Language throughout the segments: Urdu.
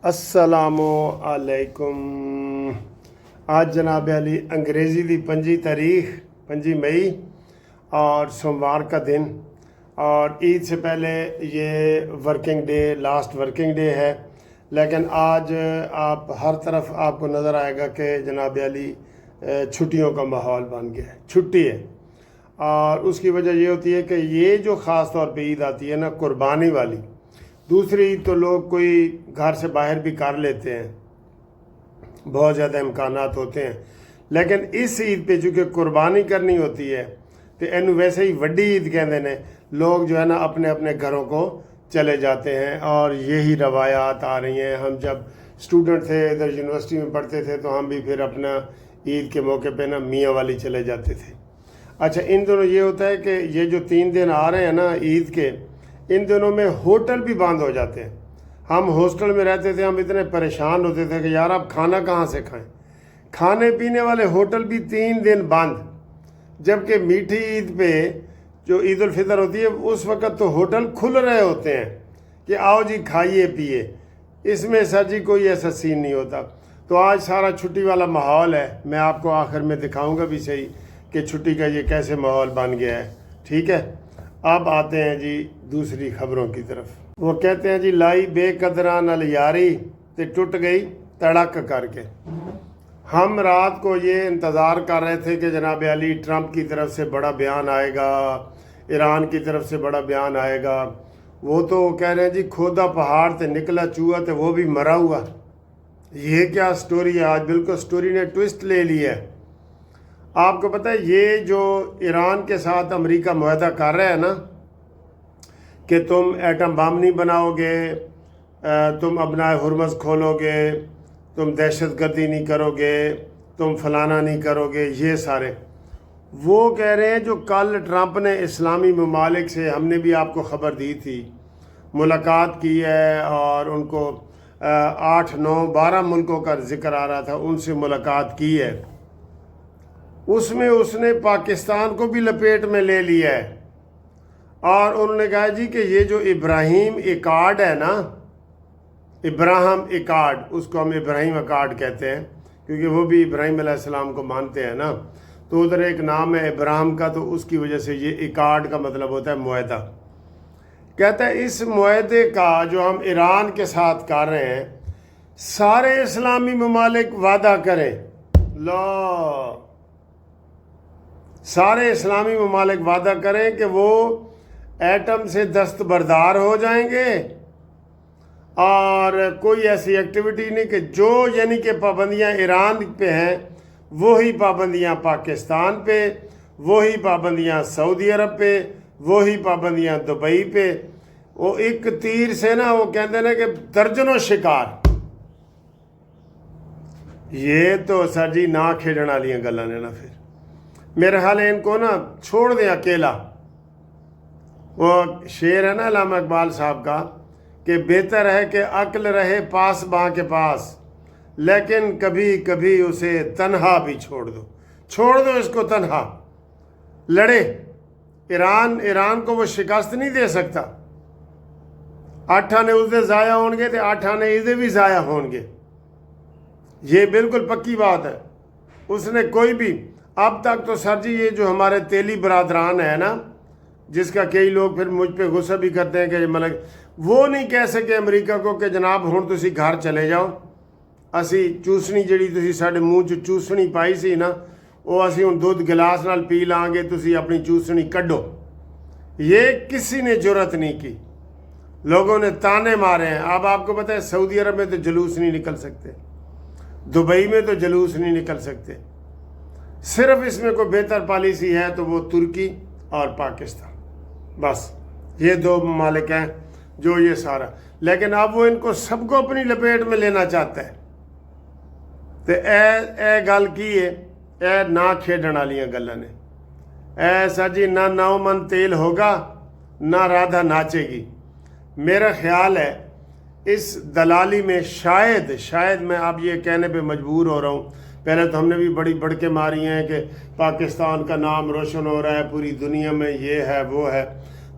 السلام علیکم۔ آج جناب علی انگریزی دی 5 مئی اور سوموار کا دن، اور عید سے پہلے یہ working day, last working day ہے، لیکن آج آپ ہر طرف آپ کو نظر آئے گا کہ جناب علی چھٹیوں کا ماحول بن گیا ہے، چھٹی ہے۔ اور اس کی وجہ یہ ہوتی ہے کہ یہ جو خاص طور پہ عید آتی ہے نا، قربانی والی، دوسری عید تو لوگ کوئی گھر سے باہر بھی کر لیتے ہیں، بہت زیادہ امکانات ہوتے ہیں، لیکن اس عید پہ چونکہ قربانی کرنی ہوتی ہے تو اینو ویسے ہی وڈی عید کہتے ہیں، لوگ جو ہے نا اپنے اپنے گھروں کو چلے جاتے ہیں، اور یہی روایات آ رہی ہیں۔ ہم جب اسٹوڈنٹ تھے، ادھر یونیورسٹی میں پڑھتے تھے، تو ہم بھی پھر اپنا عید کے موقع پہ نا میاں والی چلے جاتے تھے۔ اچھا، ان دنوں یہ ہوتا ہے کہ یہ جو 3 دن آ رہے ہیں نا عید کے، ان دنوں میں ہوٹل بھی بند ہو جاتے ہیں۔ ہم ہاسٹل میں رہتے تھے، ہم اتنے پریشان ہوتے تھے کہ یار اب کھانا کہاں سے کھائیں، کھانے پینے والے ہوٹل بھی 3 دن بند، جبکہ میٹھی عید پہ جو عید الفطر ہوتی ہے اس وقت تو ہوٹل کھل رہے ہوتے ہیں کہ آؤ جی کھائیے پیے۔ اس میں سر جی کوئی ایسا سین نہیں ہوتا۔ تو آج سارا چھٹی والا ماحول ہے، میں آپ کو آخر میں دکھاؤں گا بھی صحیح کہ چھٹی کا یہ کیسے ماحول بن گیا ہے، ٹھیک ہے۔ اب آتے ہیں جی دوسری خبروں کی طرف۔ وہ کہتے ہیں جی لائی بے قدراں نال یاری تے ٹوٹ گئی تڑک کر کے۔ ہم رات کو یہ انتظار کر رہے تھے کہ جناب علی ٹرمپ کی طرف سے بڑا بیان آئے گا، ایران کی طرف سے بڑا بیان آئے گا۔ وہ تو کہہ رہے ہیں جی کھودا پہاڑ تے نکلا چوہا تے وہ بھی مرا ہوا۔ یہ کیا سٹوری ہے؟ آج بالکل سٹوری نے ٹوسٹ لے لی ہے۔ آپ کو پتہ ہے یہ جو ایران کے ساتھ امریکہ معاہدہ کر رہا ہے نا کہ تم ایٹم بم نہیں بناؤ گے، تم ابناء ہرمز کھولو گے، تم دہشت گردی نہیں کرو گے، تم فلانا نہیں کرو گے، یہ سارے وہ کہہ رہے ہیں جو کل ٹرمپ نے اسلامی ممالک سے، ہم نے بھی آپ کو خبر دی تھی، ملاقات کی ہے، اور ان کو 8 9 12 ملکوں کا ذکر آ رہا تھا، ان سے ملاقات کی ہے۔ اس میں اس نے پاکستان کو بھی لپیٹ میں لے لیا ہے، اور انہوں نے کہا جی کہ یہ جو ابراہیم ایکارڈ ہے نا، ابراہم ایکارڈ، اس کو ہم ابراہیم ایکارڈ کہتے ہیں کیونکہ وہ بھی ابراہیم علیہ السلام کو مانتے ہیں نا، تو ادھر ایک نام ہے ابراہم کا، تو اس کی وجہ سے یہ ایکارڈ کا مطلب ہوتا ہے معاہدہ۔ کہتا ہے اس معاہدے کا جو ہم ایران کے ساتھ کر رہے ہیں، سارے اسلامی ممالک وعدہ کریں، سارے اسلامی ممالک وعدہ کریں کہ وہ ایٹم سے دستبردار ہو جائیں گے، اور کوئی ایسی ایکٹیویٹی نہیں کہ جو یعنی کہ پابندیاں ایران پہ ہیں وہی پابندیاں پاکستان پہ، وہی پابندیاں سعودی عرب پہ، وہی پابندیاں دبئی پہ۔ وہ ایک تیر سے نا وہ کہتے ہیں کہ درجنوں شکار۔ یہ تو سر جی نہ کھیلنے والی گلاں نے نا، پھر میرے خیال ہے ان کو نا چھوڑ دیں اکیلا۔ وہ شعر ہے نا علامہ اقبال صاحب کا کہ بہتر ہے کہ عقل رہے پاس باں کے پاس، لیکن کبھی کبھی اسے تنہا بھی چھوڑ دو اس کو تنہا، لڑے۔ ایران کو وہ شکست نہیں دے سکتا۔ 8 آنے اس دے ضائع ہون گے تو 8 آنے اس دے بھی ضائع ہون گے، یہ بالکل پکی بات ہے۔ اس نے کوئی بھی اب تک تو سر جی یہ جو ہمارے تیلی برادران ہے نا، جس کا کئی لوگ پھر مجھ پہ غصہ بھی کرتے ہیں کہ مطلب وہ نہیں کہہ سکے امریکہ کو کہ جناب ہن تسی گھر چلے جاؤ، اسی چوسنی جڑی تسی ساڈے منہ چ چوسنی پائی سی نا، وہ اسی ہن دودھ گلاس نال پی لیں گے، تسی اپنی چوسنی کڈو۔ یہ کسی نے جرت نہیں کی، لوگوں نے تانے مارے ہیں۔ اب آپ کو پتہ ہے سعودی عرب میں تو جلوس نہیں نکل سکتے، دبئی میں تو جلوس نہیں نکل سکتے، صرف اس میں کوئی بہتر پالیسی ہے تو وہ ترکی اور پاکستان، بس یہ 2 ممالک ہیں جو یہ سارا، لیکن اب وہ ان کو سب کو اپنی لپیٹ میں لینا چاہتا ہے۔ تو اے گل کی ہے، اے نہ کھیڈن والیاں گلاں نے۔ ایسا جی نہ 9 من تیل ہوگا، نہ رادھا ناچے گی۔ میرا خیال ہے اس دلالی میں شاید میں اب یہ کہنے پہ مجبور ہو رہا ہوں، پہلے تو ہم نے بھی بڑی بڑکے ماری ہیں کہ پاکستان کا نام روشن ہو رہا ہے پوری دنیا میں، یہ ہے وہ ہے،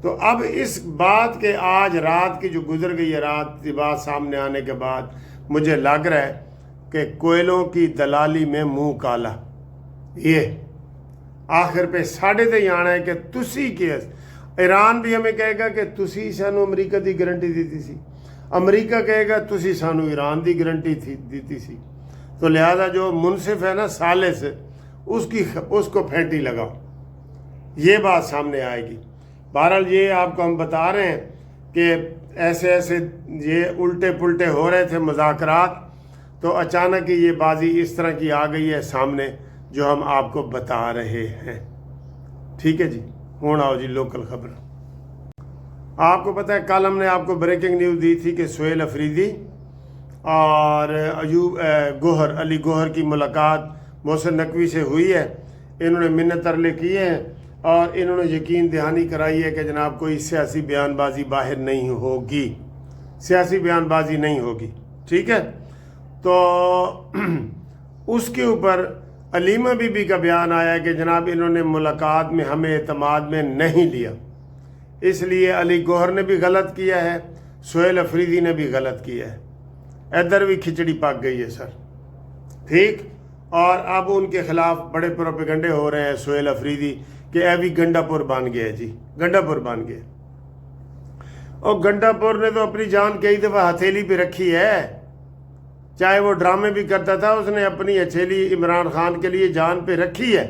تو اب اس بات کے آج رات کی جو گزر گئی ہے، رات کی بات سامنے آنے کے بعد مجھے لگ رہا ہے کہ کوئلوں کی دلالی میں منہ کالا، یہ آخر پہ ساڑھے تے ہی آنا ہے کہ تسی کیس ایران بھی ہمیں کہے گا کہ تسی سانو امریکہ دی گارنٹی دیتی سی، امریکہ کہے گا تسی سانو ایران دی گارنٹی دیتی سی، تو لہذا جو منصف ہے نا ثالث اس کو پھینٹی لگاؤ، یہ بات سامنے آئے گی۔ بہرحال یہ آپ کو ہم بتا رہے ہیں کہ ایسے یہ الٹے پلٹے ہو رہے تھے مذاکرات، تو اچانک یہ بازی اس طرح کی آ گئی ہے سامنے جو ہم آپ کو بتا رہے ہیں۔ ٹھیک ہے جی، ہوں آؤ جی لوکل خبر۔ آپ کو پتہ ہے کل ہم نے آپ کو بریکنگ نیوز دی تھی کہ سہیل افریدی اور علی گوہر کی ملاقات محسن نقوی سے ہوئی ہے، انہوں نے منت ترلے کیے ہیں اور انہوں نے یقین دہانی کرائی ہے کہ جناب کوئی سیاسی بیان بازی باہر نہیں ہوگی، سیاسی بیان بازی نہیں ہوگی، ٹھیک ہے۔ تو اس کے اوپر علیمہ بی بی کا بیان آیا کہ جناب انہوں نے ملاقات میں ہمیں اعتماد میں نہیں لیا، اس لیے علی گوہر نے بھی غلط کیا ہے، سہیل افریدی نے بھی غلط کیا ہے، ادھر بھی کھچڑی پک گئی ہے سر، ٹھیک۔ اور اب ان کے خلاف بڑے پروپیگنڈے ہو رہے ہیں سہیل افریدی کہ اے بھی گنڈا پور بن گیا جی، گنڈا پور بن گیا، اور گنڈا پور نے تو اپنی جان کئی دفعہ ہتھیلی پہ رکھی ہے، چاہے وہ ڈرامے بھی کرتا تھا، اس نے اپنی ہتھیلی عمران خان کے لیے جان پہ رکھی ہے،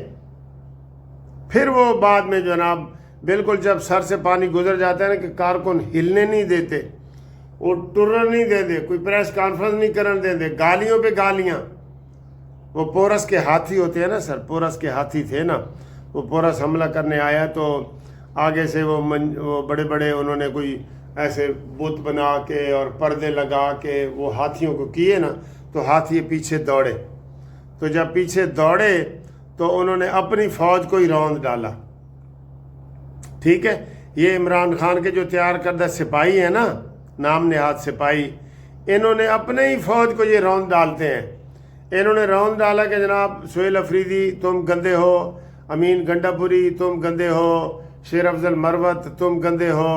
پھر وہ بعد میں جناب بالکل جب سر سے پانی گزر جاتا ہے نا کہ کارکن ہلنے نہیں دیتے، وہ ٹرن نہیں دیتے، کوئی پریس کانفرنس نہیں کرن دیتے، گالیوں پہ گالیاں۔ وہ پورس کے ہاتھی ہوتے ہیں نا سر، پورس کے ہاتھی تھے نا، وہ پورس حملہ کرنے آیا تو آگے سے وہ بڑے بڑے انہوں نے کوئی ایسے بت بنا کے اور پردے لگا کے وہ ہاتھیوں کو کیے نا، تو ہاتھی پیچھے دوڑے، تو جب پیچھے دوڑے تو انہوں نے اپنی فوج کو ہی روند ڈالا، ٹھیک ہے۔ یہ عمران خان کے جو تیار کردہ سپاہی ہیں نا، نام نہاد سپاہی، انہوں نے اپنے ہی فوج کو یہ روند ڈالتے ہیں، انہوں نے روند ڈالا کہ جناب سہیل افریدی تم گندے ہو، امین گنڈا پوری تم گندے ہو، شیر افضل مروت تم گندے ہو،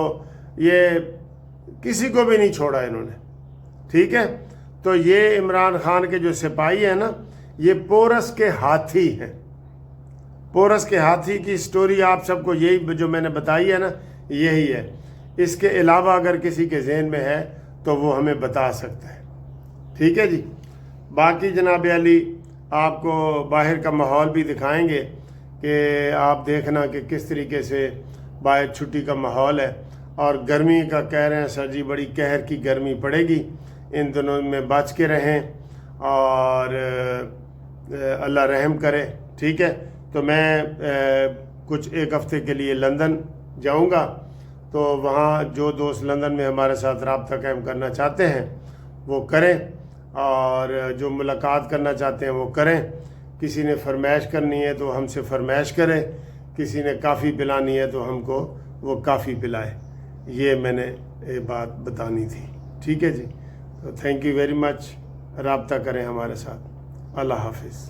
یہ کسی کو بھی نہیں چھوڑا انہوں نے، ٹھیک ہے۔ تو یہ عمران خان کے جو سپاہی ہیں نا، یہ پورس کے ہاتھی ہیں، پورس کے ہاتھی کی سٹوری آپ سب کو یہی جو میں نے بتائی ہے نا، یہی ہے۔ اس کے علاوہ اگر کسی کے ذہن میں ہے تو وہ ہمیں بتا سکتا ہے، ٹھیک ہے جی۔ باقی جناب علی آپ کو باہر کا ماحول بھی دکھائیں گے کہ آپ دیکھنا کہ کس طریقے سے باہر چھٹی کا ماحول ہے، اور گرمی کا کہہ رہے ہیں سر جی بڑی قہر کی گرمی پڑے گی، ان دنوں میں بچ کے رہیں اور اللہ رحم کرے، ٹھیک ہے۔ تو میں کچھ ایک ہفتے کے لیے لندن جاؤں گا، تو وہاں جو دوست لندن میں ہمارے ساتھ رابطہ قائم کرنا چاہتے ہیں وہ کریں، اور جو ملاقات کرنا چاہتے ہیں وہ کریں، کسی نے فرمائش کرنی ہے تو ہم سے فرمائش کرے، کسی نے کافی پلانی ہے تو ہم کو وہ کافی پلائے، یہ میں نے بات بتانی تھی، ٹھیک ہے جی۔ تو تھینک یو ویری مچ، رابطہ کریں ہمارے ساتھ، اللہ حافظ۔